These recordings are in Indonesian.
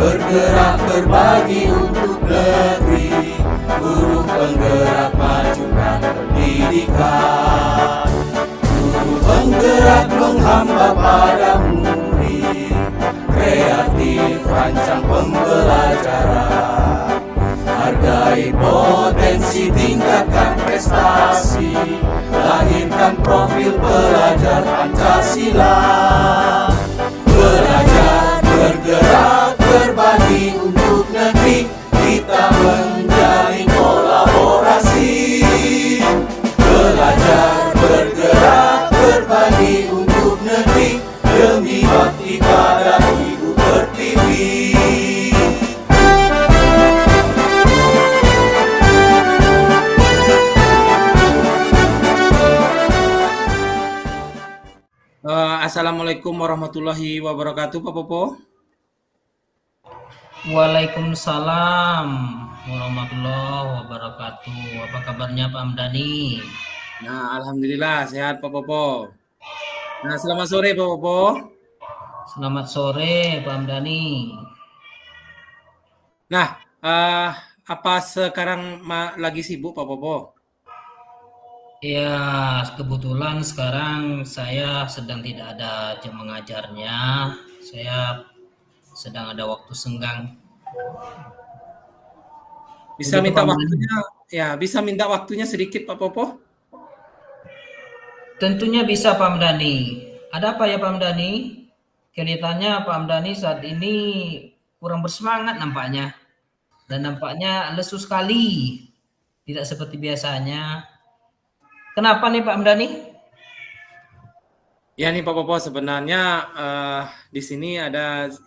bergerak berbagi untuk negeri, guru penggerak majukan pendidikan, guru penggerak menghamba pada murid, kreatif rancang pembelajaran, hargai potensi tingkatkan prestasi, lahirkan profil pelajar Pancasila. Belajar, bergerak, berbagi untuk negeri, kita menjalin kolaborasi. Belajar, bergerak, berbagi untuk negeri, demi bakti pada Ibu Pertiwi. Assalamualaikum warahmatullahi wabarakatuh, Pak Popo. Waalaikumsalam warahmatullahi wabarakatuh. Apa kabarnya Pak Hamdani? Nah, alhamdulillah sehat Pak Popo. Nah, selamat sore Pak Popo. Selamat sore Pak Hamdani. Nah, apa sekarang lagi sibuk Pak Popo? Ya, kebetulan sekarang saya sedang tidak ada jam mengajarnya. Saya sedang ada waktu senggang. Bisa Begitu, minta Pak waktunya? Ya, bisa minta waktunya sedikit Pak Popo? Tentunya bisa Pak Hamdani. Ada apa ya Pak Hamdani? Kelihatannya Pak Hamdani saat ini kurang bersemangat nampaknya. Dan nampaknya lesu sekali. Tidak seperti biasanya. Kenapa nih Pak Hamdani? Ya nih Pak Popo, sebenarnya di sini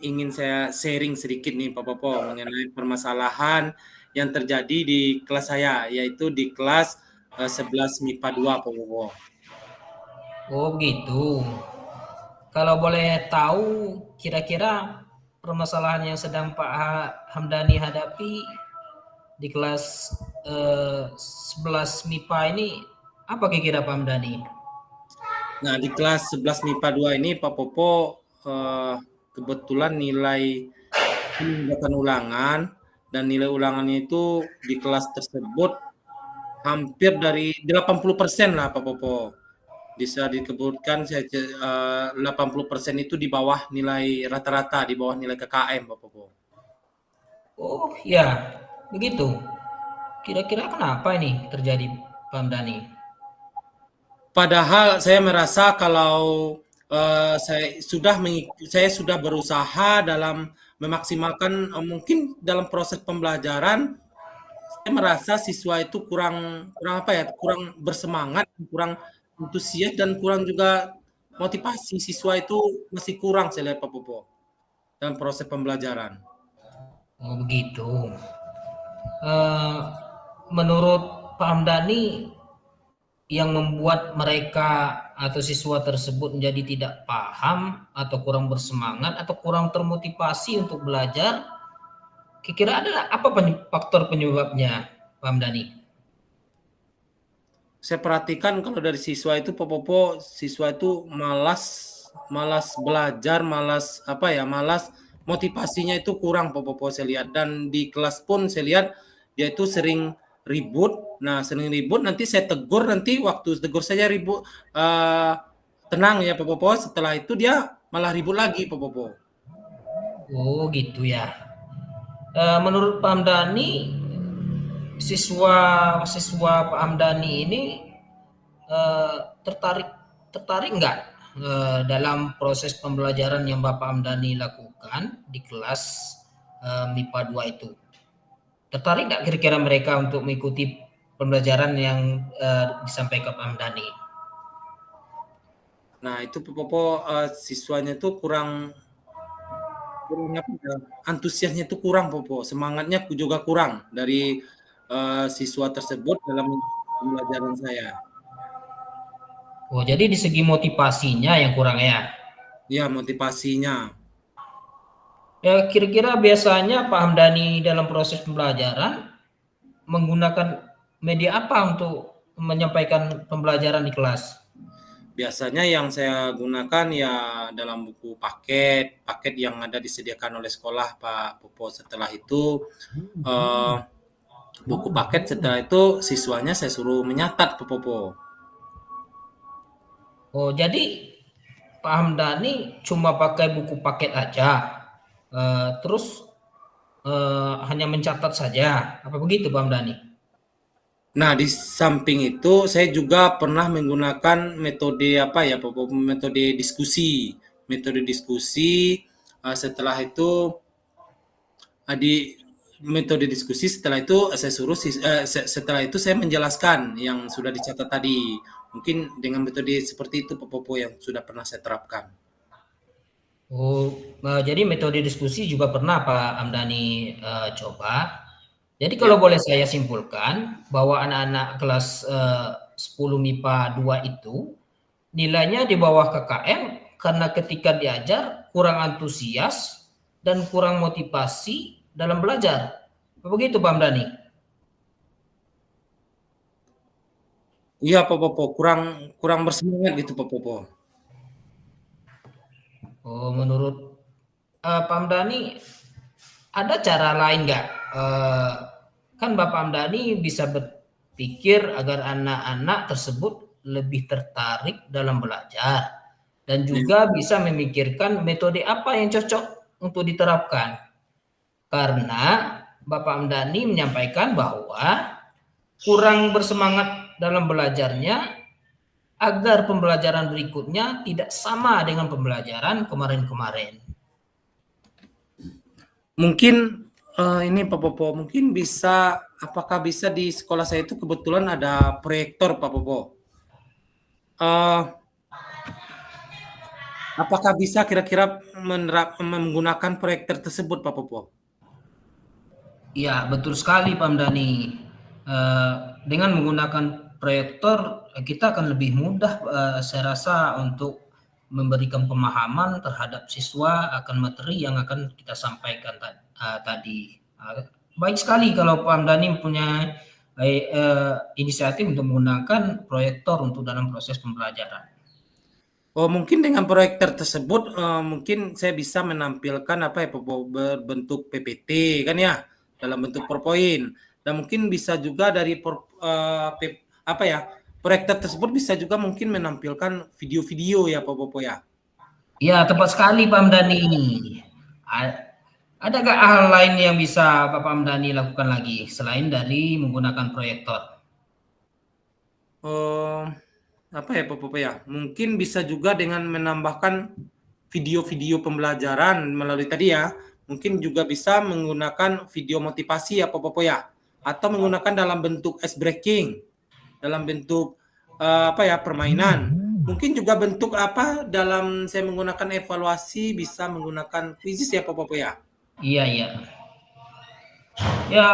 ingin saya sharing sedikit nih Pak Popo mengenai permasalahan yang terjadi di kelas saya, yaitu di kelas 11 MIPA 2 Pak Popo. Oh begitu. Kalau boleh tahu kira-kira permasalahan yang sedang Pak Hamdani hadapi di kelas 11 MIPA ini apa kira-kira Pak Hamdani? Nah, di kelas 11 MIPA 2 ini Pak Popo kebetulan nilai meninggalkan ulangan, dan nilai ulangannya itu di kelas tersebut hampir dari 80% lah Pak Popo. Bisa disebutkan 80% itu di bawah nilai rata-rata, di bawah nilai KKM Pak Popo. Oh ya, begitu. Kira-kira kenapa ini terjadi Pak Hamdani? Padahal saya merasa kalau saya sudah berusaha dalam memaksimalkan mungkin dalam proses pembelajaran. Saya merasa siswa itu kurang kurang bersemangat, kurang antusias, dan kurang juga motivasi. Siswa itu masih kurang saya lihat Pak Popo dalam proses pembelajaran. Oh begitu. Menurut Pak Hamdani, yang membuat mereka atau siswa tersebut menjadi tidak paham atau kurang bersemangat atau kurang termotivasi untuk belajar, kira-kira ada apa faktor penyebabnya, Pak Hamdani? Saya perhatikan kalau dari siswa itu Pak Popo, siswa itu malas belajar, malas motivasinya itu kurang Pak Popo saya lihat. Dan di kelas pun saya lihat dia itu sering ribut. Nah, sering ribut, nanti saya tegur, nanti waktu tegur saya ribut tenang ya Pak Popo, setelah itu dia malah ribut lagi Pak Popo. Oh gitu ya. Menurut Pak Hamdani, siswa Pak Hamdani ini tertarik nggak dalam proses pembelajaran yang Bapak Hamdani lakukan di kelas MIPA 2 itu? Tertarik nggak kira-kira mereka untuk mengikuti pembelajaran yang disampaikan Pak Hamdani? Nah, itu Pak Popo siswanya itu kurang antusiasnya itu kurang Popo, semangatnya juga kurang dari siswa tersebut dalam pembelajaran saya. Oh, jadi di segi motivasinya yang kurang ya? Ya, motivasinya. Ya, kira-kira biasanya Pak Hamdani dalam proses pembelajaran menggunakan media apa untuk menyampaikan pembelajaran di kelas? biasanya yang saya gunakan ya dalam buku paket yang ada disediakan oleh sekolah Pak Popo. Setelah itu buku paket, setelah itu siswanya saya suruh menyatat Pak Popo. Oh, jadi Pak Hamdani cuma pakai buku paket aja, terus hanya mencatat saja, apa begitu Pak Hamdani? Nah, di samping itu saya juga pernah menggunakan metode apa ya, Pak Popo, metode diskusi. Metode diskusi, setelah itu di metode diskusi, setelah itu saya suruh setelah itu saya menjelaskan yang sudah dicatat tadi. Mungkin dengan metode seperti itu Pak Popo yang sudah pernah saya terapkan. Oh, jadi metode diskusi juga pernah Pak Hamdani coba. Jadi kalau Ya. boleh saya simpulkan bahwa anak-anak kelas 10 MIPA 2 itu nilainya di bawah KKM karena ketika diajar kurang antusias dan kurang motivasi dalam belajar. Begitu Pak Hamdani? Iya Pak Popo, kurang bersemangat gitu Pak Popo. Oh, menurut Pak Hamdani ada cara lain nggak? Kan Bapak Hamdani bisa berpikir agar anak-anak tersebut lebih tertarik dalam belajar dan juga bisa memikirkan metode apa yang cocok untuk diterapkan. Karena Bapak Hamdani menyampaikan bahwa kurang bersemangat dalam belajarnya agar pembelajaran berikutnya tidak sama dengan pembelajaran kemarin-kemarin. Mungkin ini Pak Popo, mungkin bisa, apakah bisa di sekolah saya itu kebetulan ada proyektor Pak Popo. Apakah bisa kira-kira menggunakan proyektor tersebut Pak Popo? Iya, betul sekali Pak Hamdani. Dengan menggunakan proyektor kita akan lebih mudah saya rasa untuk memberikan pemahaman terhadap siswa akan materi yang akan kita sampaikan tadi. Baik sekali kalau Pak Hamdani punya inisiatif untuk menggunakan proyektor untuk dalam proses pembelajaran. Oh, mungkin dengan proyektor tersebut mungkin saya bisa menampilkan apa ya Pak Popo, berbentuk PPT kan ya, dalam bentuk PowerPoint. Dan mungkin bisa juga dari apa ya, proyektor tersebut bisa juga mungkin menampilkan video-video ya Pak Popo ya. Ya, tepat sekali Pak Hamdani. Ada nggak hal lain yang bisa Bapak Hamdani lakukan lagi selain dari menggunakan proyektor? Apa ya Pak Popo ya? Mungkin bisa juga dengan menambahkan video-video pembelajaran melalui tadi ya. Mungkin juga bisa menggunakan video motivasi ya Pak Popo ya. Atau menggunakan dalam bentuk ice breaking, dalam bentuk apa ya, permainan. Mungkin juga bentuk apa dalam saya menggunakan evaluasi bisa menggunakan quizzes ya Pak Popo ya. Iya, iya. Ya,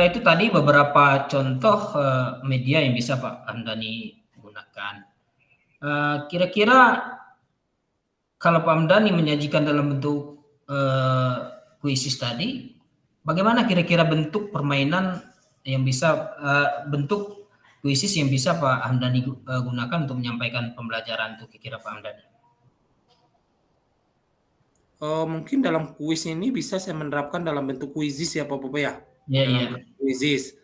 itu tadi beberapa contoh media yang bisa Pak Hamdani gunakan. Kira-kira kalau Pak Hamdani menyajikan dalam bentuk quizzes tadi, bagaimana kira-kira bentuk permainan yang bisa bentuk quizzes yang bisa Pak Hamdani gunakan untuk menyampaikan pembelajaran itu kira-kira Pak Hamdani? Mungkin dalam kuis ini bisa saya menerapkan dalam bentuk quizzes ya Pak Popo ya. Iya, Dalam iya. bentuk quizzes.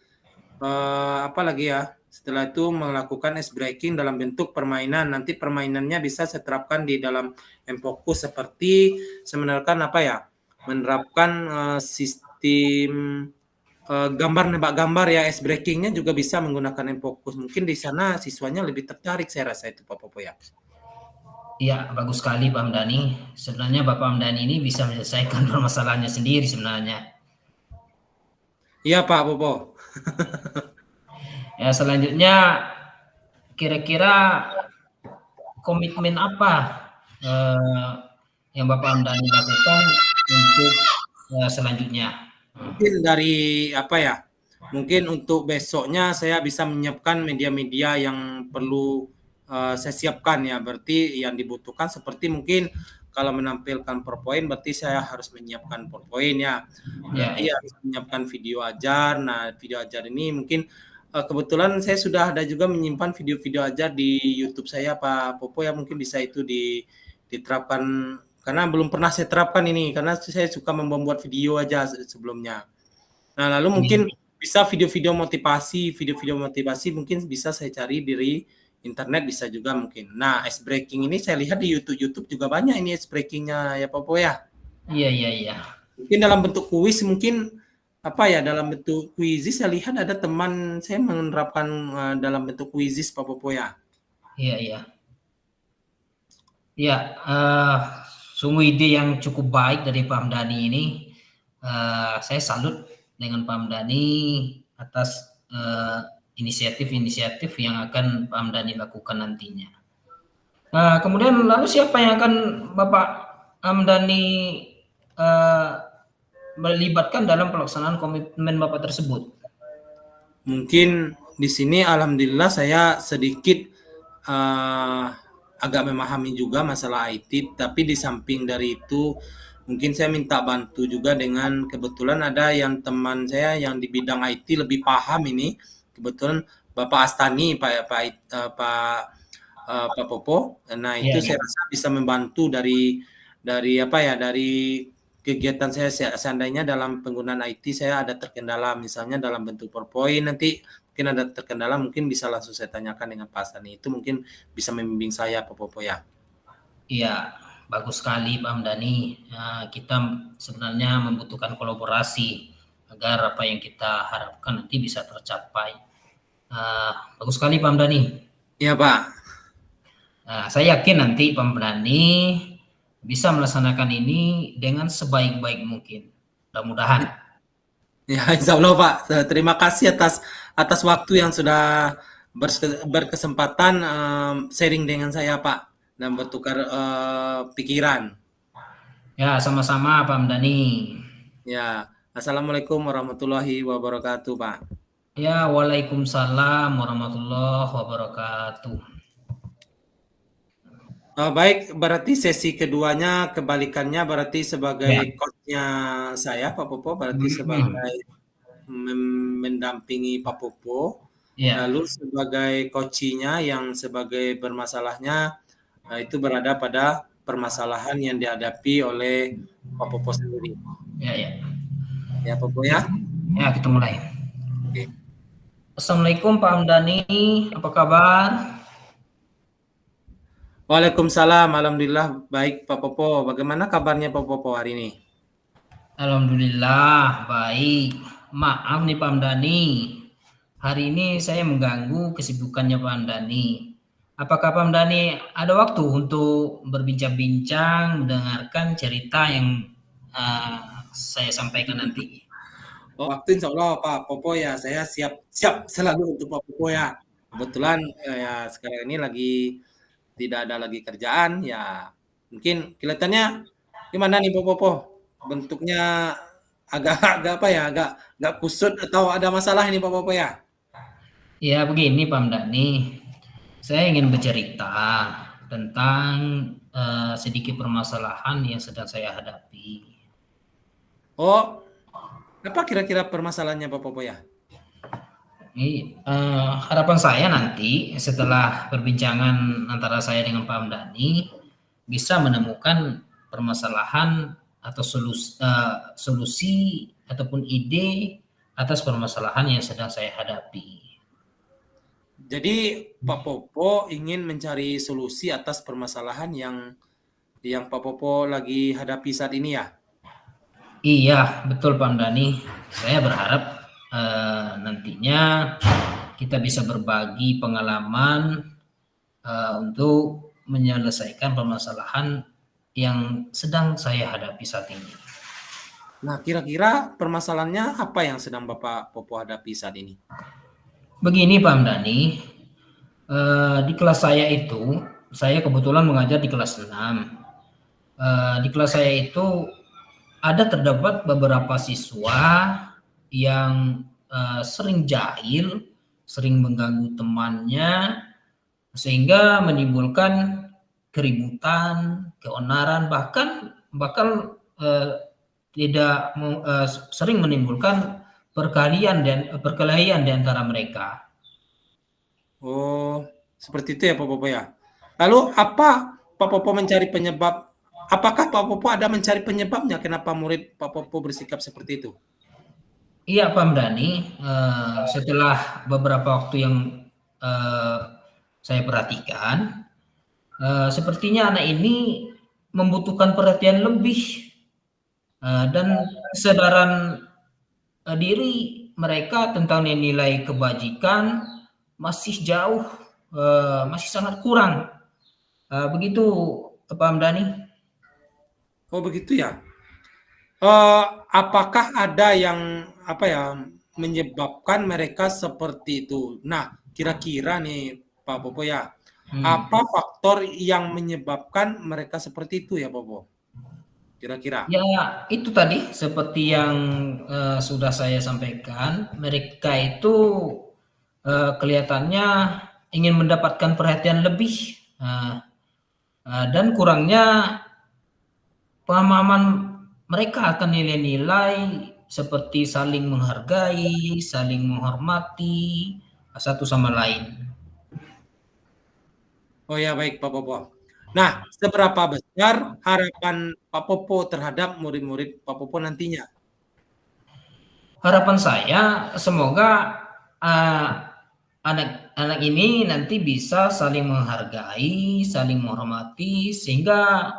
Apa lagi ya? Setelah itu melakukan ice breaking dalam bentuk permainan. Nanti permainannya bisa saya terapkan di dalam M-Focus seperti saya menerapkan apa ya? Menerapkan sistem gambar nebak gambar ya, ice breaking-nya juga bisa menggunakan M-Focus. Mungkin di sana siswanya lebih tertarik saya rasa itu Pak Popo ya. Iya, bagus sekali Pak Hamdani. Sebenarnya Bapak Hamdani ini bisa menyelesaikan permasalahannya sendiri sebenarnya. Iya Pak Popo. Ya, selanjutnya kira-kira komitmen apa yang Bapak Hamdani lakukan untuk selanjutnya? Mungkin dari apa ya? Mungkin untuk besoknya saya bisa menyiapkan media-media yang perlu saya siapkan ya. Berarti yang dibutuhkan seperti mungkin kalau menampilkan PowerPoint berarti saya harus menyiapkan PowerPoint ya. Berarti Ya. harus menyiapkan video ajar. Nah, video ajar ini mungkin kebetulan saya sudah ada juga menyimpan video-video ajar di YouTube saya Pak Popo ya, mungkin bisa itu diterapkan karena belum pernah saya terapkan ini karena saya suka membuat video aja sebelumnya. Nah, lalu mungkin bisa video-video motivasi mungkin bisa saya cari dari internet bisa juga mungkin. Nah, ice breaking ini saya lihat di YouTube juga banyak ini ice breakingnya ya Popo ya. Iya. Mungkin dalam bentuk kuis mungkin dalam bentuk kuisis saya lihat ada teman saya menerapkan dalam bentuk kuisis Pak Popo ya. Iya. Ya, sungguh ide yang cukup baik dari Pak Hamdani ini. Saya salut dengan Pak Hamdani atas inisiatif-inisiatif yang akan Pak Hamdani lakukan nantinya. Kemudian lalu siapa yang akan Bapak Hamdani melibatkan dalam pelaksanaan komitmen Bapak tersebut? Mungkin di sini alhamdulillah saya sedikit agak memahami juga masalah IT, tapi di samping dari itu mungkin saya minta bantu juga dengan kebetulan ada yang teman saya yang di bidang IT lebih paham ini, kebetulan Bapak Astani, Pak Popo. Nah, itu saya rasa bisa membantu dari kegiatan saya seandainya dalam penggunaan IT saya ada terkendala misalnya dalam bentuk PowerPoint nanti mungkin ada terkendala mungkin bisa langsung saya tanyakan dengan Pak Astani itu mungkin bisa membimbing saya Pak Popo ya. Iya, bagus sekali Pak Hamdani. Kita sebenarnya membutuhkan kolaborasi agar apa yang kita harapkan nanti bisa tercapai. Bagus sekali Pak Hamdani. Iya Pak. Saya yakin nanti Pak Hamdani bisa melaksanakan ini dengan sebaik-baik mungkin. Mudah-mudahan. Ya, insya Allah Pak. Terima kasih atas waktu yang sudah berkesempatan sharing dengan saya Pak dan bertukar pikiran. Ya, sama-sama Pak Hamdani. Ya, Assalamualaikum warahmatullahi wabarakatuh Pak. Ya, waalaikumsalam warahmatullahi wabarakatuh. Baik, berarti sesi keduanya kebalikannya berarti sebagai coach-nya saya Pak Popo, berarti sebagai mendampingi Pak Popo. Lalu sebagai coach-nya yang sebagai bermasalahnya itu berada pada permasalahan yang dihadapi oleh Pak Popo sendiri. Ya Pak Popo ya. Ya, kita mulai. Oke. Assalamualaikum Pak Hamdani, apa kabar? Waalaikumsalam, alhamdulillah baik Pak Popo. Bagaimana kabarnya Pak Popo hari ini? Alhamdulillah baik. Maaf nih Pak Hamdani, hari ini saya mengganggu kesibukannya Pak Hamdani. Apakah Pak Hamdani ada waktu untuk berbincang-bincang, mendengarkan cerita yang saya sampaikan nanti? Waktu insya Allah Pak Popo ya, saya siap selalu untuk Pak Popo ya. Kebetulan ya sekarang ini lagi tidak ada lagi kerjaan ya. Mungkin kelihatannya gimana nih Pak Popo? Bentuknya agak kusut atau ada masalah ini Pak Popo ya? Ya begini Pak Hamdani, saya ingin bercerita tentang sedikit permasalahan yang sedang saya hadapi. Oh, apa kira-kira permasalahannya Pak Popo ya? Harapan saya nanti setelah perbincangan antara saya dengan Pak Hamdani bisa menemukan permasalahan atau solusi ataupun ide atas permasalahan yang sedang saya hadapi. Jadi Pak Popo ingin mencari solusi atas permasalahan yang Pak Popo lagi hadapi saat ini ya? Iya, betul Pak Hamdani. Saya berharap nantinya kita bisa berbagi pengalaman untuk menyelesaikan permasalahan yang sedang saya hadapi saat ini. Nah, kira-kira permasalahannya apa yang sedang Bapak Popo hadapi saat ini? Begini Pak Hamdani, di kelas saya itu, saya kebetulan mengajar di kelas 6. Di kelas saya itu terdapat beberapa siswa yang sering jahil, sering mengganggu temannya, sehingga menimbulkan keributan, keonaran, bahkan sering menimbulkan perkelahian di antara mereka. Oh, seperti itu ya Pak Popo ya. Lalu apa Pak Popo mencari penyebab? Apakah Pak Popo ada mencari penyebabnya kenapa murid Pak Popo bersikap seperti itu? Iya Pak Hamdani, setelah beberapa waktu yang saya perhatikan, sepertinya anak ini membutuhkan perhatian lebih dan kesadaran diri mereka tentang nilai kebajikan masih jauh, masih sangat kurang. Begitu Pak Hamdani. Oh begitu ya. Apakah ada yang menyebabkan mereka seperti itu? Nah, kira-kira nih Pak Popo ya, apa faktor yang menyebabkan mereka seperti itu ya Pak Popo? Kira-kira? Ya, itu tadi seperti yang sudah saya sampaikan, mereka itu kelihatannya ingin mendapatkan perhatian lebih dan kurangnya pemahaman mereka akan nilai-nilai seperti saling menghargai, saling menghormati satu sama lain. Oh ya baik Pak Popo. Nah, seberapa besar harapan Pak Popo terhadap murid-murid Pak Popo nantinya? Harapan saya semoga anak-anak ini nanti bisa saling menghargai, saling menghormati sehingga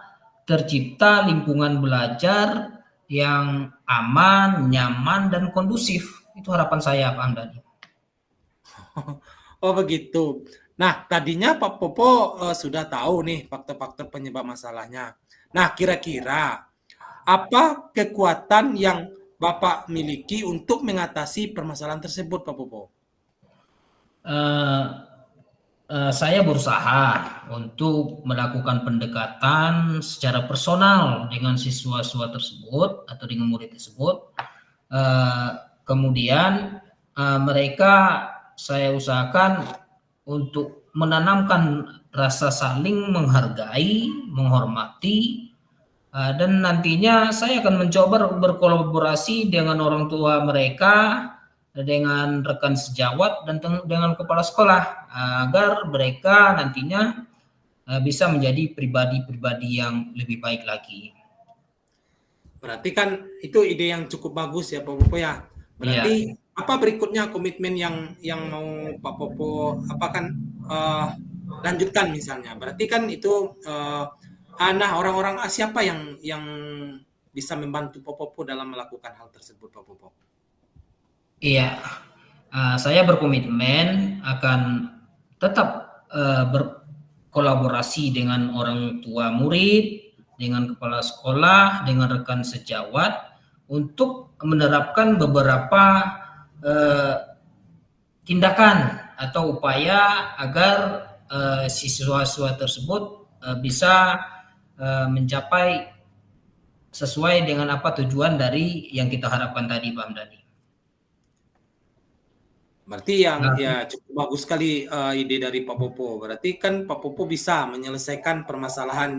tercipta lingkungan belajar yang aman, nyaman, dan kondusif. Itu harapan saya, Pak Hamdani. Oh begitu. Nah, tadinya Pak Popo sudah tahu nih faktor-faktor penyebab masalahnya. Nah, kira-kira apa kekuatan yang Bapak miliki untuk mengatasi permasalahan tersebut, Pak Popo? Saya berusaha untuk melakukan pendekatan secara personal dengan siswa-siswa tersebut atau dengan murid tersebut. Kemudian mereka saya usahakan untuk menanamkan rasa saling menghargai, menghormati, dan nantinya saya akan mencoba berkolaborasi dengan orang tua mereka, dengan rekan sejawat dan dengan kepala sekolah agar mereka nantinya bisa menjadi pribadi-pribadi yang lebih baik lagi. Berarti kan itu ide yang cukup bagus ya Pak Popo ya. Berarti apa berikutnya komitmen yang mau Pak Popo lanjutkan misalnya. Berarti kan itu orang-orang siapa yang bisa membantu Pak Popo dalam melakukan hal tersebut Pak Popo? Iya, saya berkomitmen akan tetap berkolaborasi dengan orang tua murid, dengan kepala sekolah, dengan rekan sejawat untuk menerapkan beberapa tindakan atau upaya agar siswa-siswa tersebut bisa mencapai sesuai dengan apa tujuan dari yang kita harapkan tadi, Pak Hamdani. Berarti ya cukup bagus sekali ide dari Pak Popo. Berarti kan Pak Popo bisa menyelesaikan permasalahan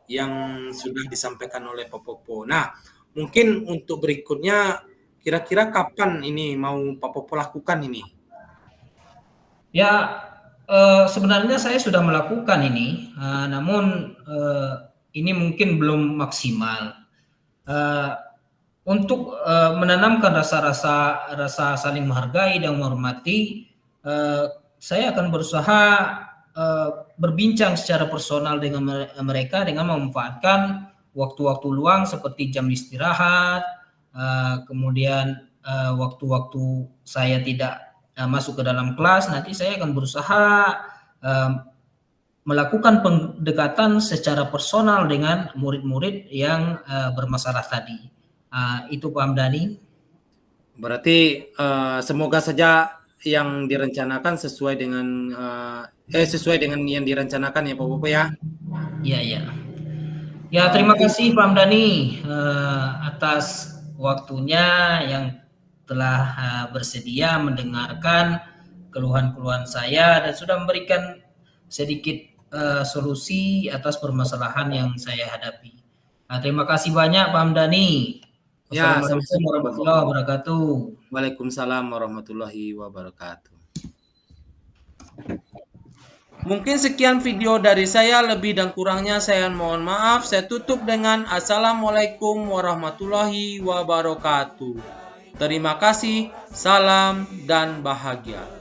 yang sudah disampaikan oleh Pak Popo. Nah, mungkin untuk berikutnya kira-kira kapan ini mau Pak Popo lakukan ini? Ya, sebenarnya saya sudah melakukan ini, namun ini mungkin belum maksimal. Untuk menanamkan rasa saling menghargai dan menghormati, saya akan berusaha berbincang secara personal dengan mereka dengan memanfaatkan waktu-waktu luang seperti jam istirahat, kemudian waktu-waktu saya tidak masuk ke dalam kelas, nanti saya akan berusaha melakukan pendekatan secara personal dengan murid-murid yang bermasalah tadi. Itu Pak Hamdani. Berarti semoga saja yang direncanakan sesuai dengan yang direncanakan ya Pak Popo ya. Iya. Ya, terima kasih Pak Hamdani atas waktunya yang telah bersedia mendengarkan keluhan-keluhan saya dan sudah memberikan sedikit solusi atas permasalahan yang saya hadapi. Terima kasih banyak Pak Hamdani. Ya, Wassalamualaikum warahmatullahi wabarakatuh. Waalaikumsalam warahmatullahi wabarakatuh. Mungkin sekian video dari saya, lebih dan kurangnya saya mohon maaf. Saya tutup dengan Assalamualaikum warahmatullahi wabarakatuh. Terima kasih, salam dan bahagia.